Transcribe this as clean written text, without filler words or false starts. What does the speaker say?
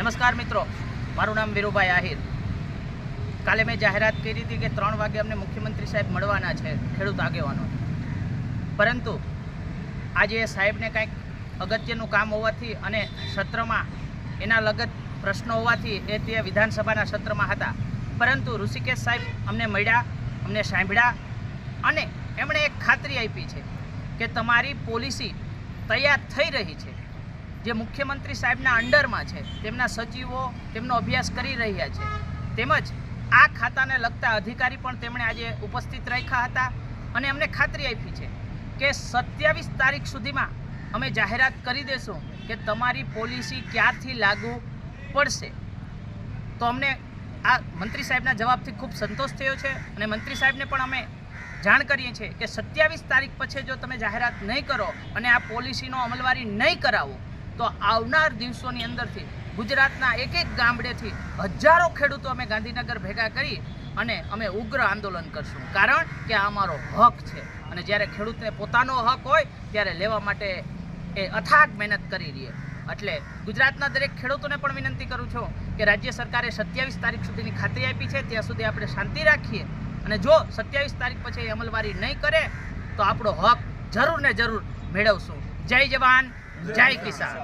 નમસ્કાર મિત્રો, મારું નામ વીરુભાઈ આહિર। કાલે મેં જાહેરાત કરી હતી કે 3 વાગે અમને મુખ્યમંત્રી સાહેબ મળવાના છે ખેડૂત આગેવાનો, પરંતુ આજે સાહેબને કંઈક અગત્યનું કામ હોવાથી અને સત્રમાં એના લગત પ્રશ્નો હોવાથી એ તે વિધાનસભાના સત્રમાં હતા, પરંતુ ઋષિકેશ સાહેબ અમને મળ્યા, અમને સાંભળ્યા અને એમણે એક ખાતરી આપી છે કે તમારી પોલિસી તૈયાર થઈ રહી છે। જે મુખ્યમંત્રી સાહેબના અંડરમાં છે, તેમના સચિવો તેમનો અભ્યાસ કરી રહ્યા છે, તેમજ આ ખાતાને લગતા અધિકારી પણ તેમણે આજે ઉપસ્થિત રાખ્યા હતા અને અમને ખાતરી આપી છે કે 27 તારીખ સુધીમાં અમે જાહેરાત કરી દેશું કે તમારી પોલિસી ક્યારથી લાગુ પડશે। તો અમને આ મંત્રી સાહેબના જવાબથી ખૂબ સંતોષ થયો છે અને મંત્રી સાહેબને પણ અમે જાણ કરીએ છીએ કે 27 તારીખ પછી જો તમે જાહેરાત નહીં કરો અને આ પોલિસીનો અમલવારી નહીં કરાવો તો આવનાર દિવસોની અંદરથી ગુજરાતના એક એક ગામડેથી હજારો ખેડૂતો અમે ગાંધીનગર ભેગા કરી અને અમે ઉગ્ર આંદોલન કરશું, કારણ કે આ અમારો હક છે અને જ્યારે ખેડૂતને પોતાનો હક હોય ત્યારે લેવા માટે એ અથાગ મહેનત કરી રહી। એટલે ગુજરાતના દરેક ખેડૂતોને પણ વિનંતી કરું છું કે રાજ્ય સરકારે 27 તારીખ સુધીની ખાતરી આપી છે, ત્યાં સુધી આપણે શાંતિ રાખીએ અને જો 27 તારીખ પછી અમલવારી નહીં કરે તો આપણો હક જરૂર ને જરૂર મેળવશું। જય જવાન, જય કિસાન।